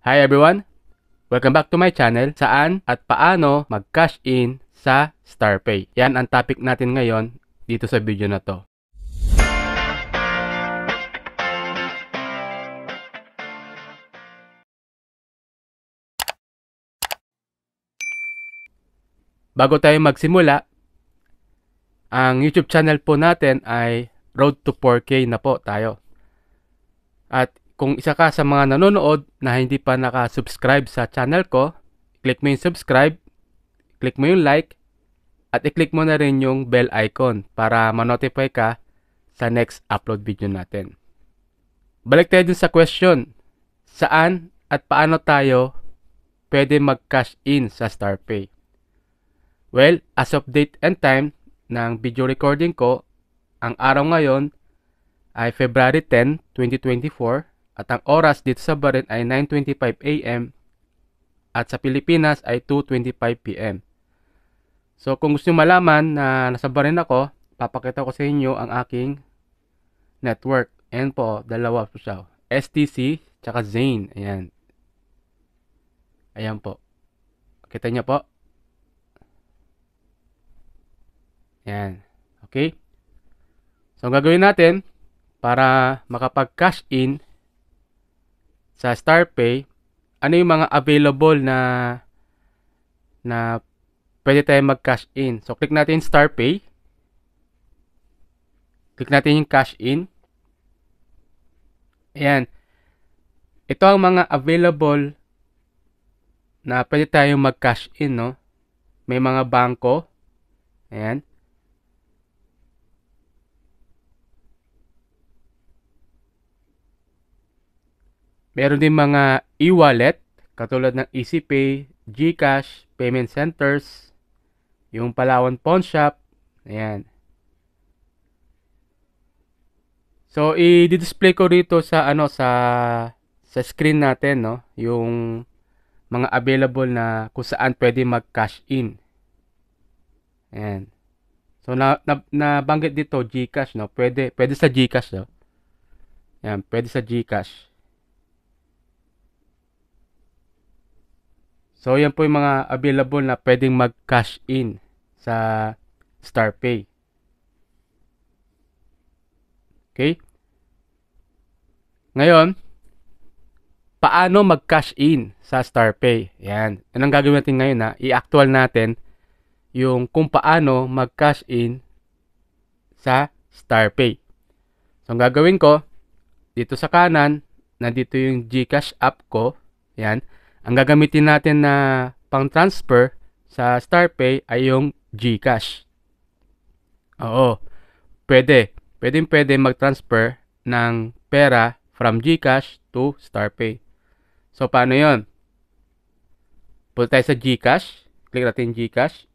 Hi everyone! Welcome back to my channel saan at paano mag-cash in sa StarPay. Yan ang topic natin ngayon dito sa video na to. Bago tayo magsimula, ang YouTube channel po natin ay Road to 4K na po tayo. At kung isa ka sa mga nanonood na hindi pa naka-subscribe sa channel ko, click mo yung subscribe, click mo yung like, at i-click mo na rin yung bell icon para ma-notify ka sa next upload video natin. Balik tayo dun sa question, saan at paano tayo pwede mag-cash in sa StarPay? Well, as of date and time ng video recording ko, ang araw ngayon ay February 10, 2024 at ang oras dito sa Bahrain ay 9:25 AM at sa Pilipinas ay 2:25 PM. So kung gusto nyo malaman na nasa Bahrain ako, papakita ko sa inyo ang aking network. Ayan po, dalawa po siya. STC tsaka Zain. Ayan. Ayan po. Kita nyo po. Ayan. Okay. So ang gagawin natin para makapag-cash in sa StarPay, ano yung mga available na pwede tayo mag-cash in. So click natin StarPay. Click natin yung cash in. Ayan. Ito ang mga available na pwede tayong mag-cash in, no? May mga bangko. Ayan. Meron din mga e-wallet, katulad ng EasyPay, GCash, Payment Centers, yung Palawan Pawn Shop. Ayan. So, i-display ko rito sa sa screen natin, no, yung mga available na kung saan pwede mag-cash in. Ayan. So, nabanggit dito GCash, no. Pwede sa GCash, no. Ayan, pwede sa GCash. So, yan po yung mga available na pwedeng mag-cash in sa StarPay. Okay? Ngayon, paano mag-cash in sa StarPay? Yan. Anong gagawin natin ngayon na i-actual natin yung kung paano mag-cash in sa StarPay. So, ang gagawin ko, dito sa kanan, nandito yung GCash app ko. Yan. Ang gagamitin natin na pang-transfer sa StarPay ay yung GCash. Oo. Pwede. Pwede mag-transfer ng pera from GCash to StarPay. So, paano yon? Punta tayo sa GCash. Click natin GCash.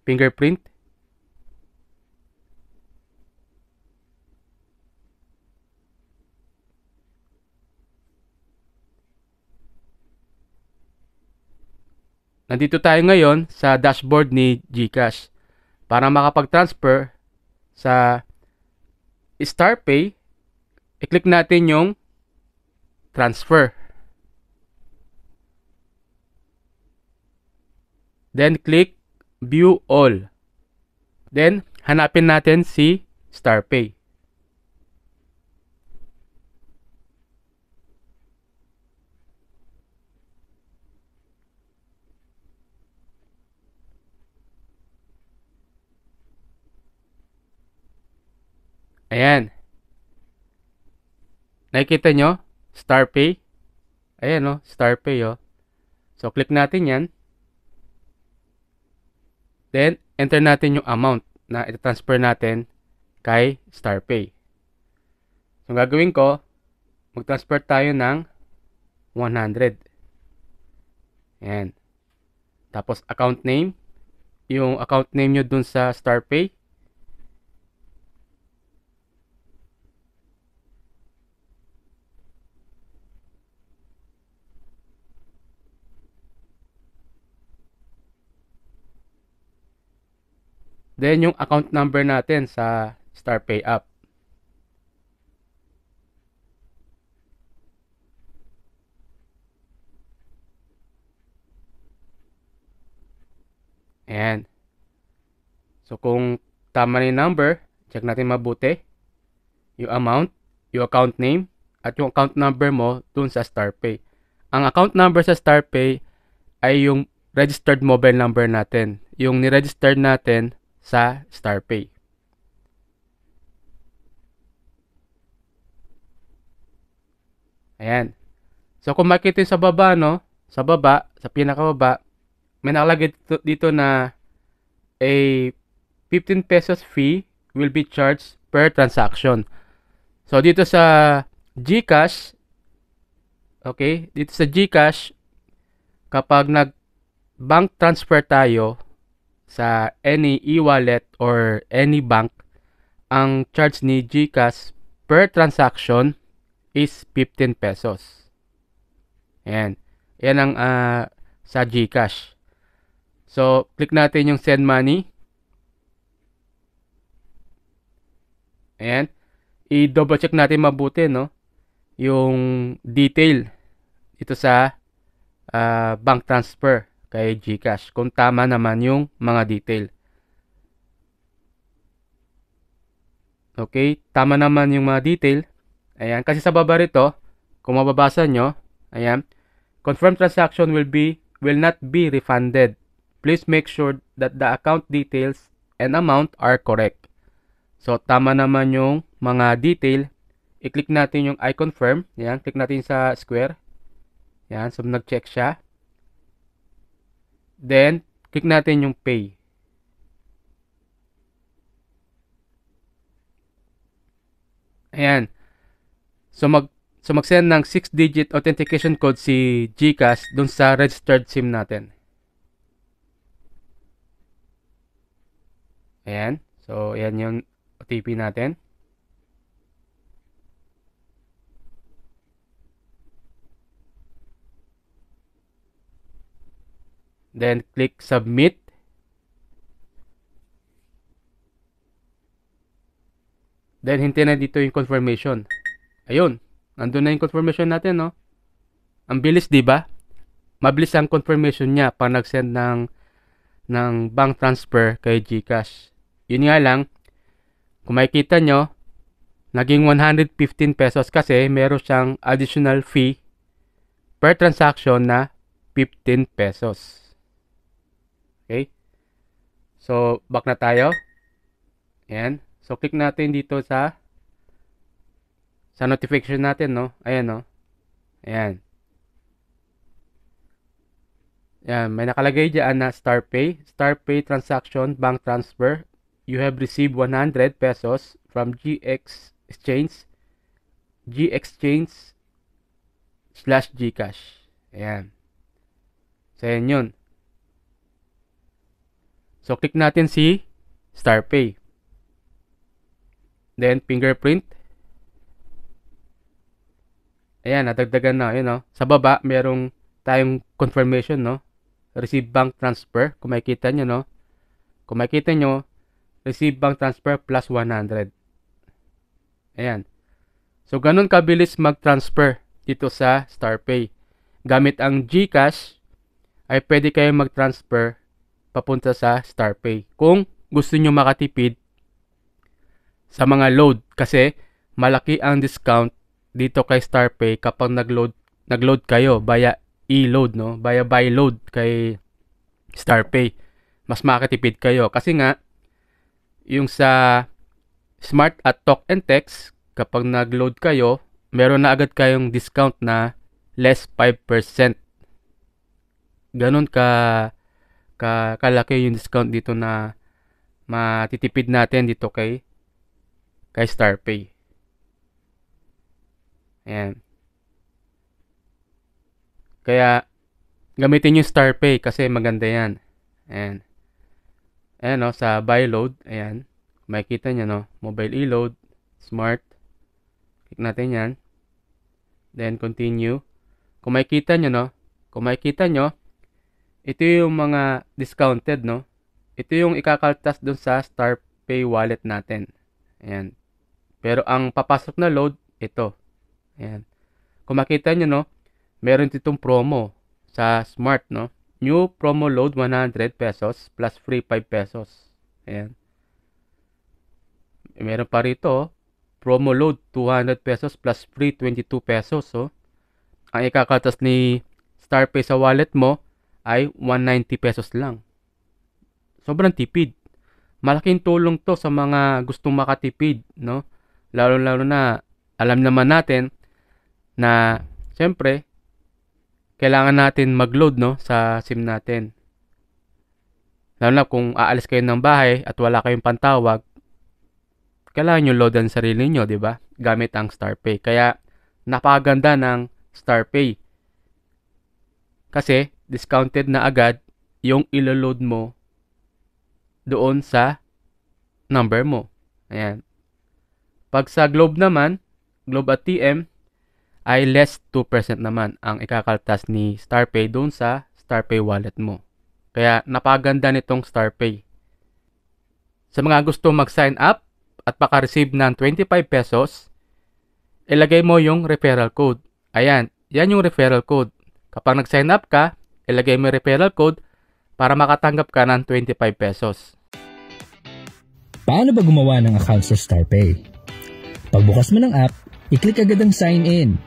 Fingerprint. Nandito tayo ngayon sa dashboard ni GCash. Para makapag-transfer sa StarPay, i-click natin yung transfer. Then click view all. Then hanapin natin si StarPay. Ayan. Nakikita nyo? StarPay. Ayan, no? StarPay, oh. So, click natin yan. Then, enter natin yung amount na ita-transfer natin kay StarPay. So, gagawin ko, mag-transfer tayo ng 100. Ayan. Tapos, account name. Yung account name nyo dun sa StarPay. Then, yung account number natin sa StarPay app. Ayan. So, kung tama na yung number, check natin mabuti. Yung amount, yung account name, at yung account number mo dun sa StarPay. Ang account number sa StarPay ay yung registered mobile number natin. Yung ni-registered natin sa StarPay. Ayan. So, kung makikita yung sa baba, no? Sa baba, sa pinakababa, may nakalagay dito na a 15 pesos fee will be charged per transaction. So, dito sa GCash, okay, dito sa GCash, kapag nag-bank transfer tayo sa any e-wallet or any bank, ang charge ni GCash per transaction is 15 pesos. Ayan. Yan ang sa GCash. So, click natin yung send money. Ayan. I-double check natin mabuti, no? Yung detail ito sa bank transfer kay GCash. Kung tama naman yung mga detail. Okay? Tama naman yung mga detail. Ayan. Kasi sa baba rito, kung mababasa nyo, ayan, confirmed transaction will not be refunded. Please make sure that the account details and amount are correct. So, tama naman yung mga detail. I-click natin yung I confirm. Yan, click natin sa square. Yan, so nag-check siya. Then, click natin yung pay. Ayan. So, mag-send ng 6-digit authentication code si GCash dun sa registered SIM natin. Ayan. So, ayan yung OTP natin. Then, click submit. Then, hintay na dito yung confirmation. Ayun. Nandun na yung confirmation natin, no? Ang bilis, di ba? Mabilis ang confirmation niya pag nag-send ng bank transfer kay GCash. Yun nga lang, kung makikita nyo, naging 115 pesos kasi meron siyang additional fee per transaction na 15 pesos. Okay? So, back na tayo. Ayan. So, click natin dito sa notification natin, no? Ayan, no? Ayan. Ayan. May nakalagay dyan na StarPay. StarPay transaction bank transfer. You have received 100 pesos from GXchange/GCash. Ayan. So, ayan yun. So, click natin si StarPay. Then, fingerprint. Ayan, nadagdagan na. Ayan, no? Sa baba, merong tayong confirmation, no? Receive bank transfer. Kung makikita nyo, no? Kung makikita nyo, receive bank transfer plus 100. Ayan. So, ganun kabilis mag-transfer dito sa StarPay. Gamit ang GCash, ay pwede kayo mag-transfer papunta sa StarPay. Kung gusto nyo makatipid sa mga load. Kasi, malaki ang discount dito kay StarPay kapag nag-load kayo via e-load, no? Via buy load kay StarPay. Mas makatipid kayo. Kasi nga, yung sa Smart at Talk and Text, kapag nag-load kayo, meron na agad kayong discount na less 5%. Ganun kalaki yung discount dito na matitipid natin dito kay StarPay. Ayan. Kaya, gamitin yung StarPay kasi maganda yan. Ayan. Ayan, no, sa buy load, ayan. Makikita nyo, no, mobile e-load, smart. Click natin yan. Then, continue. Kung makikita nyo, ito yung mga discounted, no. Ito yung ikakaltas dun sa StarPay wallet natin. Ayan. Pero ang papasok na load, ito. Ayan. Kung makita nyo, no, meron ditong promo sa Smart, no. new promo load 100 pesos plus free 5 pesos. Ayan. Meron pa rito, promo load 200 pesos plus free 22 pesos. So, ang ikakaltas ni StarPay sa wallet mo ay 190 pesos lang. Sobrang tipid. Malaking tulong to sa mga gustong makatipid, no? Lalo-lalo na alam naman natin na siyempre kailangan natin mag-load, no, sa SIM natin. Lalo na kung aalis kayo ng bahay at wala kayong pantawag, kailangan nyo load ang sarili nyo, di ba? Gamit ang StarPay. Kaya napakaganda ng StarPay. Kasi discounted na agad yung ilo-load mo doon sa number mo. Ayan. Pag sa Globe naman, Globe at TM, ay less 2% naman ang ikakaltas ni StarPay doon sa StarPay wallet mo. Kaya napaganda nitong StarPay. Sa mga gusto mag-sign up at maka-receive ng 25 pesos, ilagay mo yung referral code. Ayan, yan yung referral code. Kapag nag-sign up ka, ilagay mo yung referral code para makatanggap ka ng 25 pesos. Paano ba gumawa ng account sa StarPay? Pagbukas mo ng app, i-click agad ang sign in.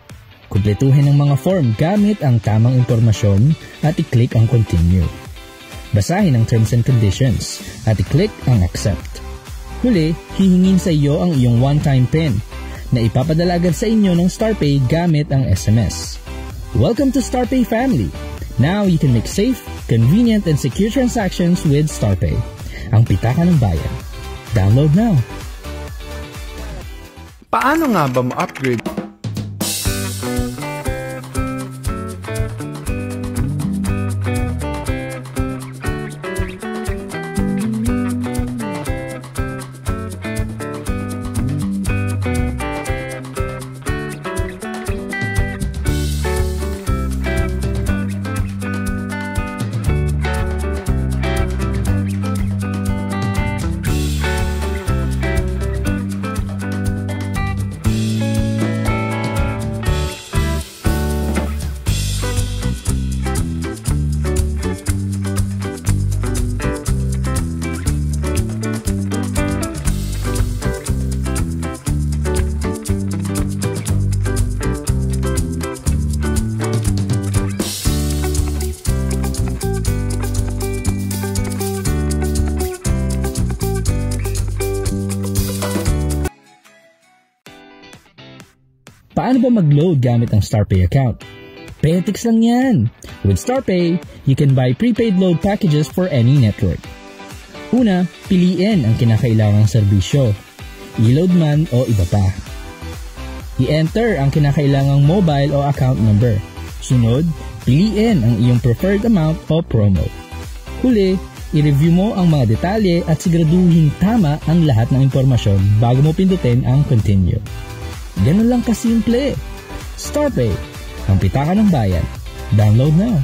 Kumpletuhin ang mga form gamit ang tamang impormasyon at i-click ang continue. Basahin ang terms and conditions at i-click ang accept. Huli, hihingin sa iyo ang iyong one-time PIN na ipapadala agad sa inyo ng StarPay gamit ang SMS. Welcome to StarPay family! Now you can make safe, convenient, and secure transactions with StarPay. Ang pitaka ng bayan. Download now! Paano nga ba ma-upgrade? Paano ba mag-load gamit ang StarPay account? Petics lang yan! With StarPay, you can buy prepaid load packages for any network. Una, piliin ang kinakailangang serbisyo, i-load man o iba pa. I-enter ang kinakailangang mobile o account number. Sunod, piliin ang iyong preferred amount o promo. Huli, i-review mo ang mga detalye at siguraduhin tama ang lahat ng impormasyon bago mo pindutin ang continue. Ganun lang kasimple. StarPay, ang pitaka ng bayan. Download now.